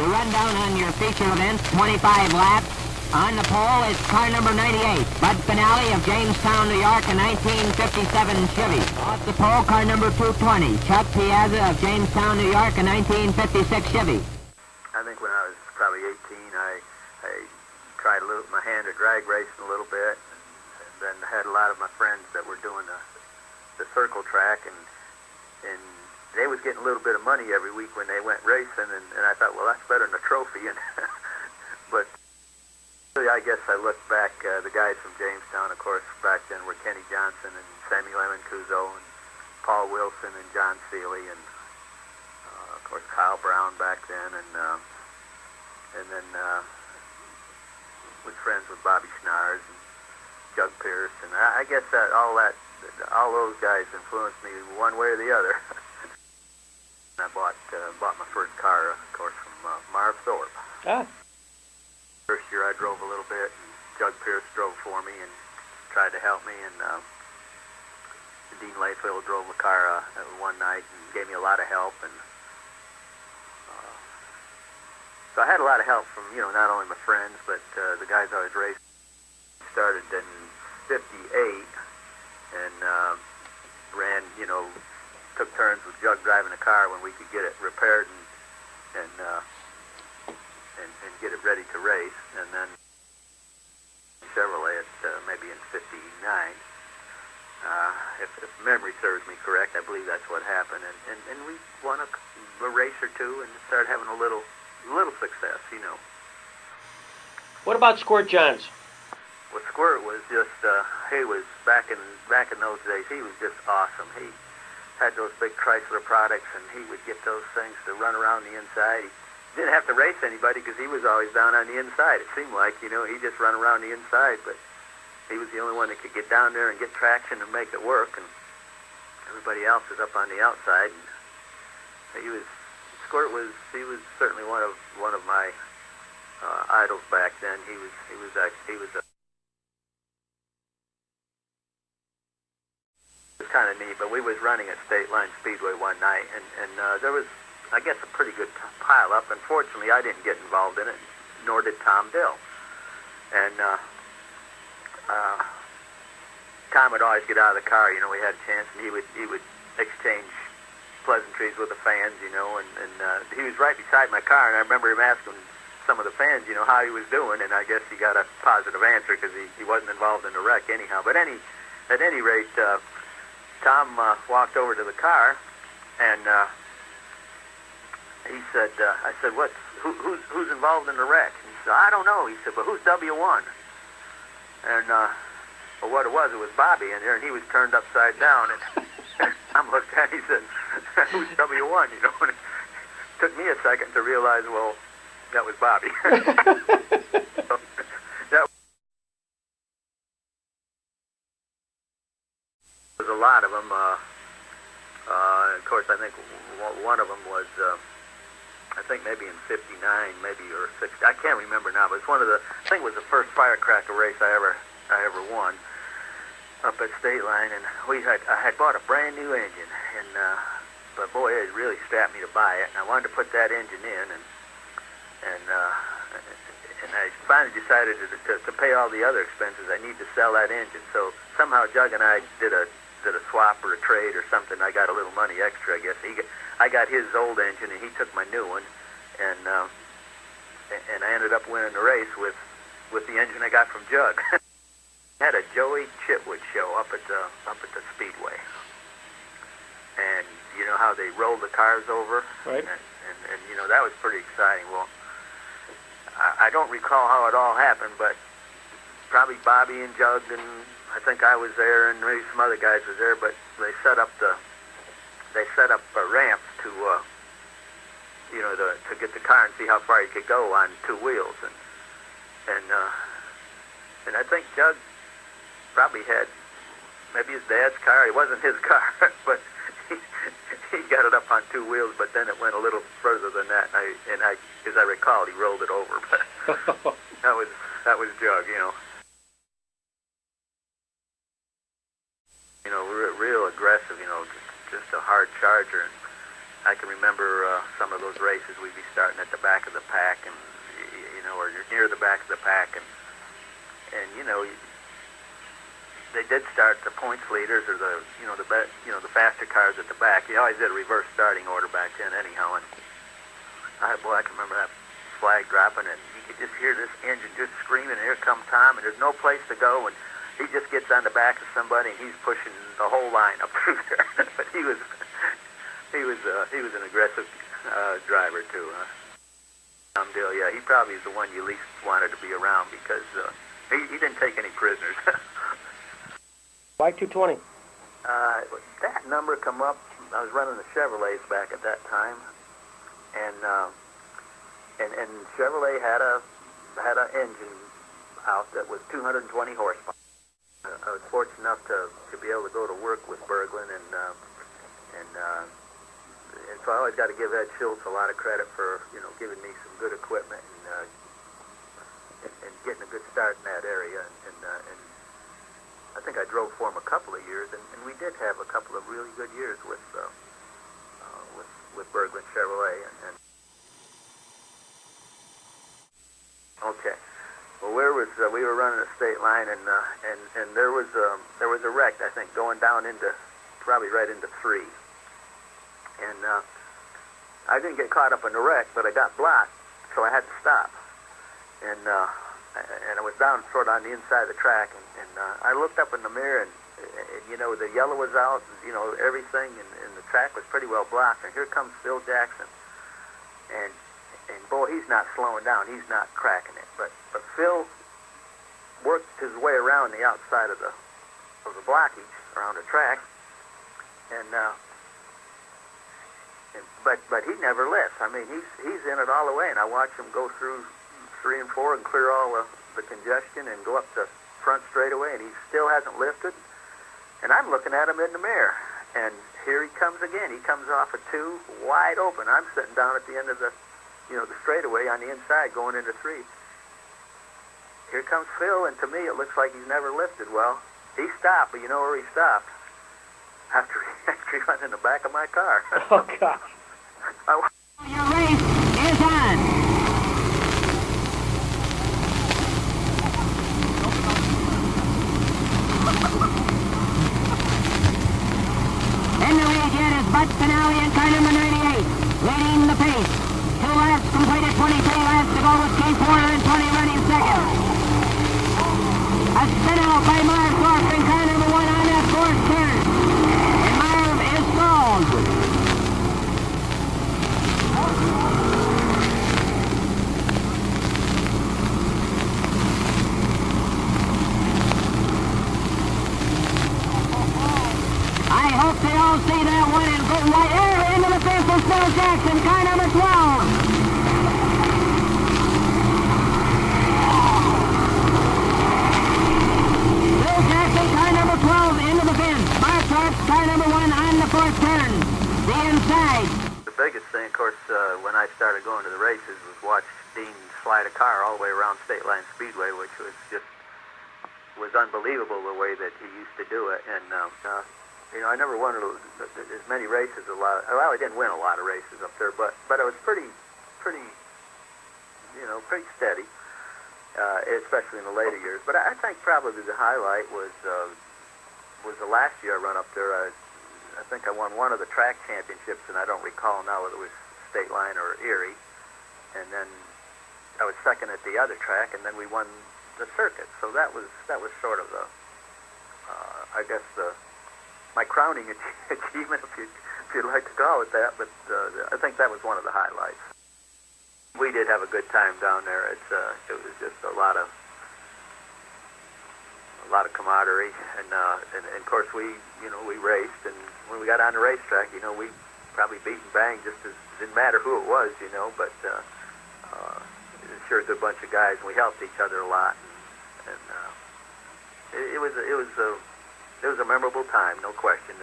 We run down on your feature event, 25 laps. On the pole is car number 98, Bud Finale of Jamestown, New York, a 1957 Chevy. Off the pole, car number 220, Chuck Piazza of Jamestown, New York, a 1956 Chevy. I think when I was probably 18, I tried my hand at drag racing a little bit, and then had a lot of my friends that were doing the circle track, and they was getting a little bit of money every week when they went racing, and I thought, well, that's better than a trophy. And but really, I guess I look back, the guys from Jamestown, of course, back then were Kenny Johnson and Samuel Mancuso and Paul Wilson and John Seeley, and of course Kyle Brown back then, and then was friends with Bobby Schnars and Jug Pierce, and I guess that all those guys influenced me one way or the other. I bought my first car, of course, from Marv Thorpe. Ah. First year I drove a little bit, and Jug Pierce drove for me and tried to help me, and Dean Layfield drove the car one night and gave me a lot of help, and so I had a lot of help from, not only my friends, but the guys I was racing. Started in 58 and ran, took turns with Jug driving the car when we could get it repaired and get it ready to race. And then Chevrolet maybe in 59. If memory serves me correct, I believe that's what happened. And we won a race or two and started having a little success, What about Squirt Johns? Well, Squirt was just, he was, back in those days, he was just awesome. He had those big Chrysler products, and he would get those things to run around the inside. He didn't have to race anybody because he was always down on the inside. It seemed like, he just run around the inside, but he was the only one that could get down there and get traction and make it work, and everybody else was up on the outside. And Squirt was certainly one of my idols back then. He was kind of neat, but we was running at Stateline Speedway one night, and there was, I guess, a pretty good pile-up. Unfortunately, I didn't get involved in it, nor did Tom Dill. And Tom would always get out of the car, we had a chance, and he would exchange pleasantries with the fans, and he was right beside my car, and I remember him asking some of the fans, how he was doing, and I guess he got a positive answer because he wasn't involved in the wreck anyhow. But at any rate, Tom walked over to the car, and he said, I said, who's involved in the wreck? And he said, I don't know. He said, but who's W1? And well, what it was Bobby in there, and he was turned upside down, and Tom looked at it, he said, who's W1? And it took me a second to realize, well, that was Bobby. So, that was a lot of them. Of course, I think one of them was, I think maybe in 59, maybe, or 60. I can't remember now, but it's I think it was the first firecracker race I ever won up at Stateline, and I had bought a brand new engine, and but boy, it really strapped me to buy it, and I wanted to put that engine in, and I finally decided to pay all the other expenses. I need to sell that engine. So somehow Jug and I did a swap or a trade or something. I got a little money extra, I guess. I got his old engine, and he took my new one, and I ended up winning the race with the engine I got from Jug. Had a Joey Chitwood show up at the Speedway, and you know how they rolled the cars over, right? And that was pretty exciting. Well, I don't recall how it all happened, but probably Bobby and Jug, and I think I was there, and maybe some other guys was there. But they set up a ramp to to get the car and see how far you could go on two wheels, and I think Jug probably had maybe his dad's car. It wasn't his car, but he got it up on two wheels, but then it went a little further than that, and I as I recall, he rolled it over. But that was Jug, real aggressive, just a hard charger. I can remember some of those races. We'd be starting at the back of the pack, and or you're near the back of the pack, and they did start the points leaders or the faster cars at the back. You always did a reverse starting order back then, anyhow. And I can remember that flag dropping, and you could just hear this engine just screaming. And here comes Tom, and there's no place to go, and he just gets on the back of somebody, and he's pushing the whole line up through there. But he was an aggressive driver too. Tom Dill, yeah, he probably is the one you least wanted to be around because he didn't take any prisoners. Why 220? That number come up. I was running the Chevrolets back at that time, and Chevrolet had an engine out that was 220 horsepower. I was fortunate enough to be able to go to work with Berglund, and so I always got to give Ed Schultz a lot of credit for giving me some good equipment and getting a good start in that area. And I think I drove for him a couple of years, and we did have a couple of really good years with Berglund Chevrolet. And okay, well, we were running a state line, and there was a wreck, I think, going down probably right into 3, and I didn't get caught up in the wreck, but I got blocked, so I had to stop, and I was down sort of on the inside of the track, and I looked up in the mirror, and the yellow was out, and, everything, and the track was pretty well blocked, and here comes Phil Jackson, and boy, he's not slowing down, he's not cracking it, but Phil worked his way around the outside of the blockage around the track, but he never lifts. I mean, he's in it all the way, and I watch him go through 3 and 4 and clear all the congestion and go up the front straightaway, and he still hasn't lifted. And I'm looking at him in the mirror, and here he comes again. He comes off a 2 wide open. I'm sitting down at the end of the straightaway on the inside going into 3. Here comes Phil, and to me it looks like he's never lifted. Well, he stopped, but you know where he stopped? After he went in the back of my car. Oh, gosh. Your race is on. In the lead yet is Bud Finale in car number 98, leading the pace. 2 laps completed, 23 laps to go with Keith Warner and 20 running second. A spin out by Marv Thorpe in car number 1 on that 4th turn. And Marv is stalled. I hope they all see that one and go right there into the fence of Phil Jackson, car number 12. Phil Jackson, car number 12, into the fence. Mark Thorpe, car number 1 on the 4th turn. The inside. The biggest thing, of course, when I started going to the races was watch Dean slide a car all the way around Stateline Speedway, which was unbelievable the way that he used to do it. And I never won as many races. Well, I didn't win a lot of races up there, but I was pretty steady, especially in the later years. But I think probably the highlight was the last year I run up there. I think I won one of the track championships, and I don't recall now whether it was Stateline or Erie. And then I was second at the other track, and then we won the circuit. So that was sort of I guess my crowning achievement, if you'd like to call it that. But I think that was one of the highlights. We did have a good time down there. It was just a lot of camaraderie, and of course we raced, and when we got on the racetrack, we probably beat and banged just as didn't matter who it was, but it was sure a good bunch of guys, and we helped each other a lot, and it was a memorable time, no question.